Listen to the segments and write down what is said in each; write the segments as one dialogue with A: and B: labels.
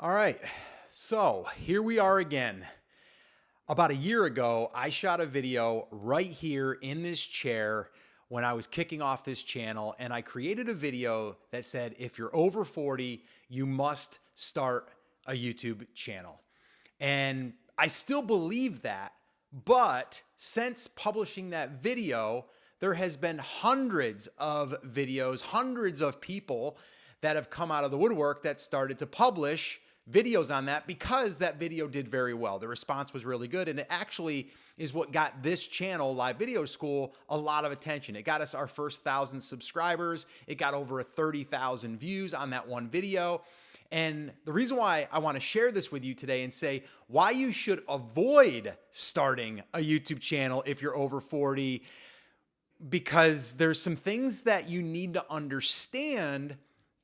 A: All right, so here we are again. About a year ago, I shot a video right here in this chair when I was kicking off this channel, and I created a video that said, if you're over 40, you must start a YouTube channel. And I still believe that, but since publishing that video, there has been hundreds of videos, hundreds of people that have come out of the woodwork that started to publish videos on that because that video did very well. The response was really good, and it actually is what got this channel, Live Video School, a lot of attention. It got us our first 1,000 subscribers. It got over 30,000 views on that one video. And the reason why I want to share this with you today and say why you should avoid starting a YouTube channel if you're over 40, because there's some things that you need to understand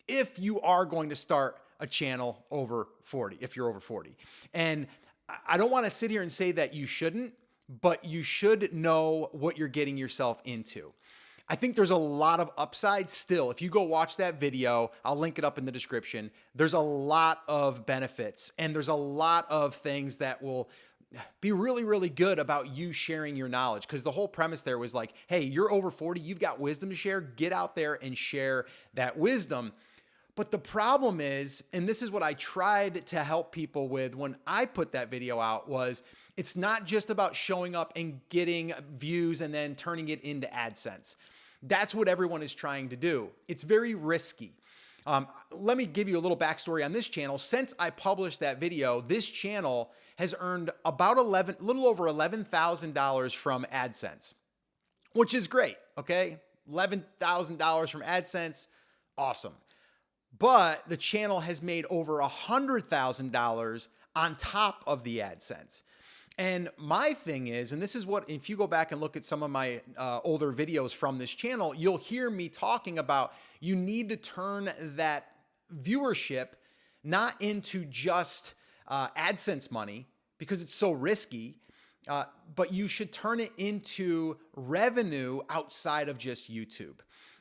A: if you are going to start a channel over 40, if you're over 40. And I don't want to sit here and say that you shouldn't, but you should know what you're getting yourself into. I think there's a lot of upside still. If you go watch that video, I'll link it up in the description. There's a lot of benefits, and there's a lot of things that will be really, really good about you sharing your knowledge, because the whole premise there was like, hey, you're over 40, you've got wisdom to share, get out there and share that wisdom. But the problem is, and this is what I tried to help people with when I put that video out, was it's not just about showing up and getting views and then turning it into AdSense. That's what everyone is trying to do. It's very risky. Let me give you a little backstory on this channel. Since I published that video, this channel has earned about little over $11,000 from AdSense, which is great. Okay, $11,000 from AdSense, awesome. But the channel has made over $100,000 on top of the AdSense. And my thing is, and this is what, if you go back and look at some of my older videos from this channel, you'll hear me talking about you need to turn that viewership not into just AdSense money because it's so risky, but you should turn it into revenue outside of just YouTube.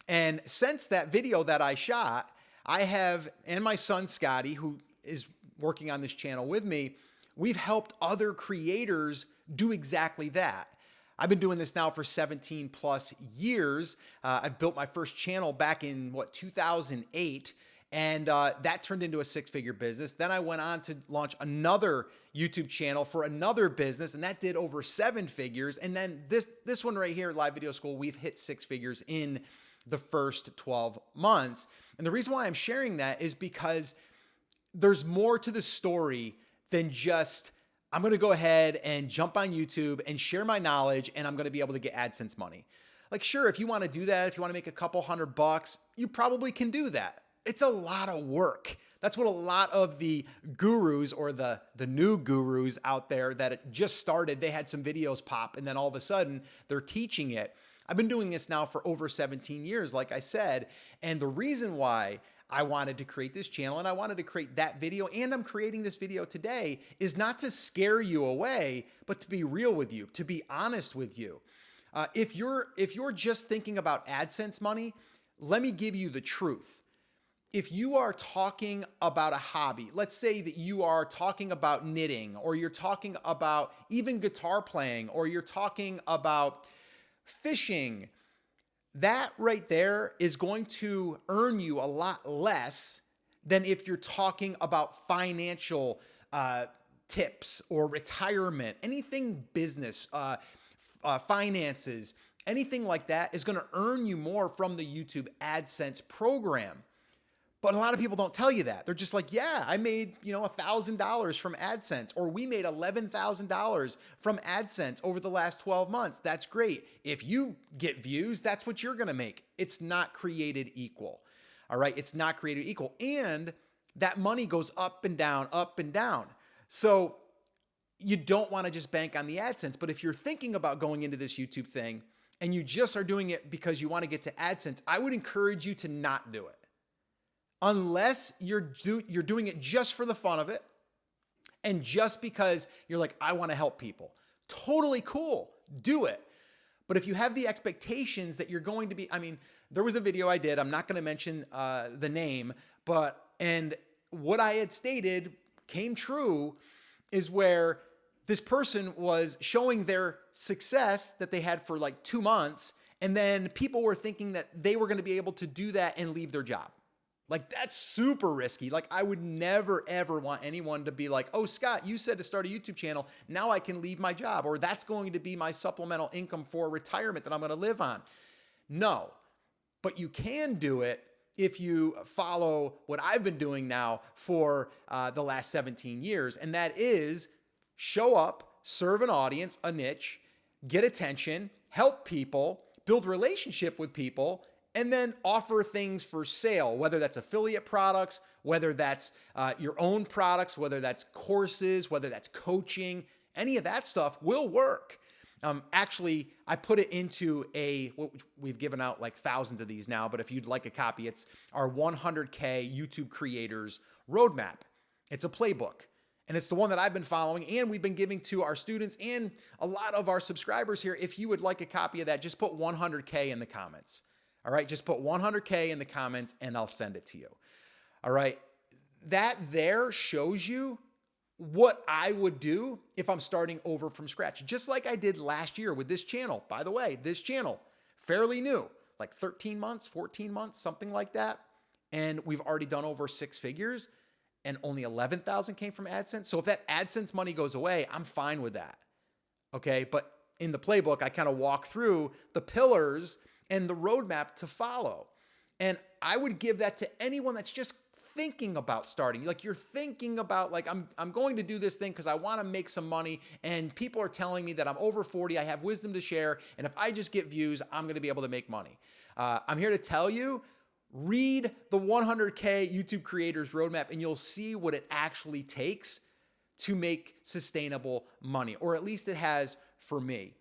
A: And since that video that I shot, I have, and my son Scotty, who is working on this channel with me, we've helped other creators do exactly that. I've been doing this now for 17 plus years. I built my first channel back in 2008, and that turned into a six-figure business. Then I went on to launch another YouTube channel for another business, and that did over 7 figures. And then this one right here, Live Video School, we've hit 6 figures in the first 12 months. And the reason why I'm sharing that is because there's more to the story than just, I'm going to go ahead and jump on YouTube and share my knowledge and I'm going to be able to get AdSense money. Like, sure, if you want to do that, if you want to make a couple $100, you probably can do that. It's a lot of work. That's what a lot of the gurus or the new gurus out there that just started, they had some videos pop and then all of a sudden they're teaching it. I've been doing this now for over 17 years, like I said, and the reason why I wanted to create this channel and I wanted to create that video, and I'm creating this video today, is not to scare you away, but to be real with you, to be honest with you. If you're just thinking about AdSense money, let me give you the truth. If you are talking about a hobby, let's say that you are talking about knitting, or you're talking about even guitar playing, or you're talking about fishing, that right there is going to earn you a lot less than if you're talking about financial tips or retirement, anything business, finances, anything like that is going to earn you more from the YouTube AdSense program. But a lot of people don't tell you that. They're just like, yeah, I made, $1,000 from AdSense, or we made $11,000 from AdSense over the last 12 months. That's great. If you get views, that's what you're going to make. It's not created equal. All right. It's not created equal. And that money goes up and down, up and down. So you don't want to just bank on the AdSense. But if you're thinking about going into this YouTube thing and you just are doing it because you want to get to AdSense, I would encourage you to not do it. Unless you're doing it just for the fun of it and just because you're like, I want to help people. Totally cool. Do it. But if you have the expectations that you're going to be, there was a video I did, I'm not going to mention the name, and what I had stated came true is where this person was showing their success that they had for like 2 months. And then people were thinking that they were going to be able to do that and leave their job. Like, that's super risky. Like, I would never, ever want anyone to be like, oh, Scott, you said to start a YouTube channel. Now I can leave my job, or that's going to be my supplemental income for retirement that I'm going to live on. No, but you can do it if you follow what I've been doing now for the last 17 years. And that is show up, serve an audience, a niche, get attention, help people, build relationship with people, and then offer things for sale, whether that's affiliate products, whether that's your own products, whether that's courses, whether that's coaching. Any of that stuff will work. Actually, I put it into we've given out like thousands of these now, but if you'd like a copy, it's our 100K YouTube creators roadmap. It's a playbook. And it's the one that I've been following, and we've been giving to our students and a lot of our subscribers here. If you would like a copy of that, just put 100K in the comments. All right, just put 100K in the comments and I'll send it to you. All right, that there shows you what I would do if I'm starting over from scratch, just like I did last year with this channel. By the way, this channel, fairly new, like 13 months, 14 months, something like that. And we've already done over 6 figures. And only 11,000 came from AdSense. So if that AdSense money goes away, I'm fine with that. Okay. But in the playbook, I kind of walk through the pillars and the roadmap to follow. And I would give that to anyone that's just thinking about starting. Like, you're thinking about, like, I'm going to do this thing because I want to make some money. And people are telling me that I'm over 40. I have wisdom to share. And if I just get views, I'm going to be able to make money. I'm here to tell you, read the 100K YouTube creators roadmap and you'll see what it actually takes to make sustainable money, or at least it has for me.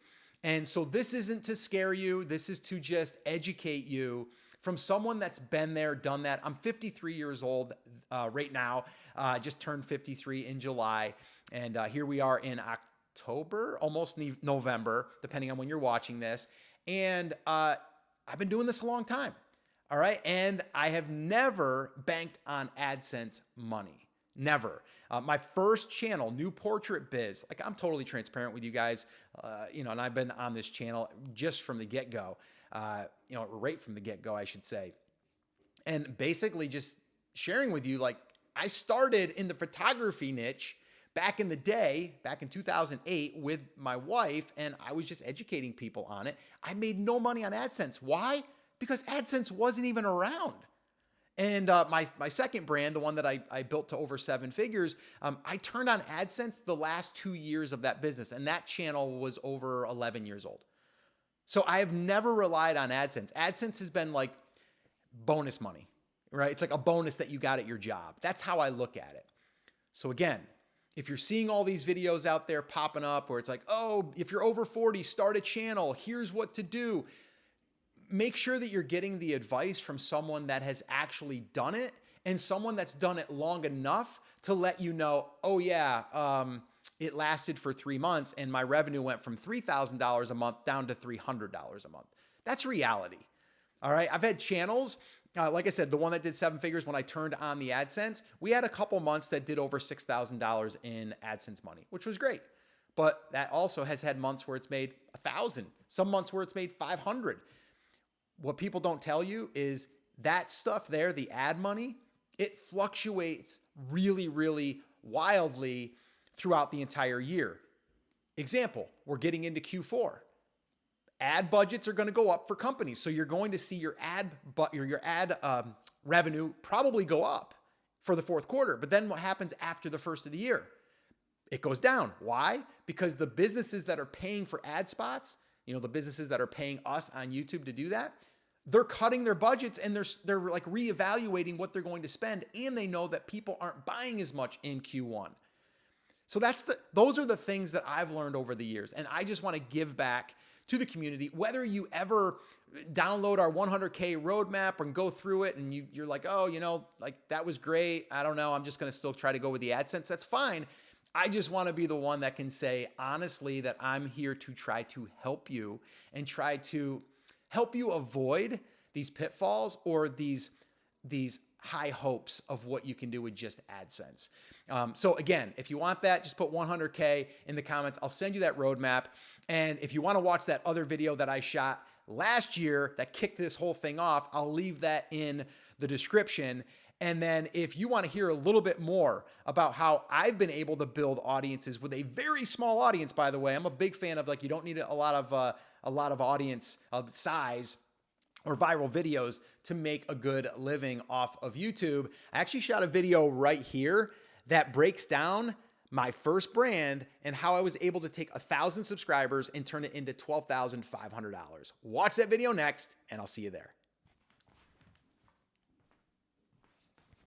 A: And so this isn't to scare you. This is to just educate you from someone that's been there, done that. I'm 53 years old right now. Just turned 53 in July. And here we are in October, almost November, depending on when you're watching this. And I've been doing this a long time. All right. And I have never banked on AdSense money. Never. My first channel, New Portrait Biz, like, I'm totally transparent with you guys, and I've been on this channel just from the get-go, right from the get-go, I should say. And basically just sharing with you, like, I started in the photography niche back in the day, back in 2008 with my wife, and I was just educating people on it. I made no money on AdSense. Why? Because AdSense wasn't even around. And my second brand, the one that I built to over 7 figures, I turned on AdSense the last 2 years of that business, and that channel was over 11 years old. So I have never relied on AdSense. AdSense has been like bonus money, right? It's like a bonus that you got at your job. That's how I look at it. So again, if you're seeing all these videos out there popping up where it's like, oh, if you're over 40, start a channel, here's what to do. Make sure that you're getting the advice from someone that has actually done it and someone that's done it long enough to let you know, oh yeah, it lasted for 3 months and my revenue went from $3,000 a month down to $300 a month. That's reality. All right. I've had channels, like I said, the one that did 7 figures when I turned on the AdSense, we had a couple months that did over $6,000 in AdSense money, which was great. But that also has had months where it's made 1,000, some months where it's made 500. What people don't tell you is that stuff there, the ad money, it fluctuates really, really wildly throughout the entire year. Example, we're getting into Q4. Ad budgets are going to go up for companies. So you're going to see your ad revenue probably go up for the fourth quarter. But then what happens after the first of the year? It goes down. Why? Because the businesses that are paying for ad spots, the businesses that are paying us on YouTube to do that, they're cutting their budgets and they're like reevaluating what they're going to spend. And they know that people aren't buying as much in Q1. So those are the things that I've learned over the years. And I just want to give back to the community, whether you ever download our 100K roadmap and go through it and you're like, oh, like that was great. I don't know. I'm just going to still try to go with the AdSense. That's fine. I just want to be the one that can say honestly that I'm here to try to help you and try to help you avoid these pitfalls or these high hopes of what you can do with just AdSense. So again, if you want that, just put 100K in the comments. I'll send you that roadmap. And if you want to watch that other video that I shot last year that kicked this whole thing off, I'll leave that in the description. And then if you want to hear a little bit more about how I've been able to build audiences with a very small audience, by the way, I'm a big fan of, like, you don't need a lot of audience of size or viral videos to make a good living off of YouTube. I actually shot a video right here that breaks down my first brand and how I was able to take 1,000 subscribers and turn it into $12,500. Watch that video next, and I'll see you there.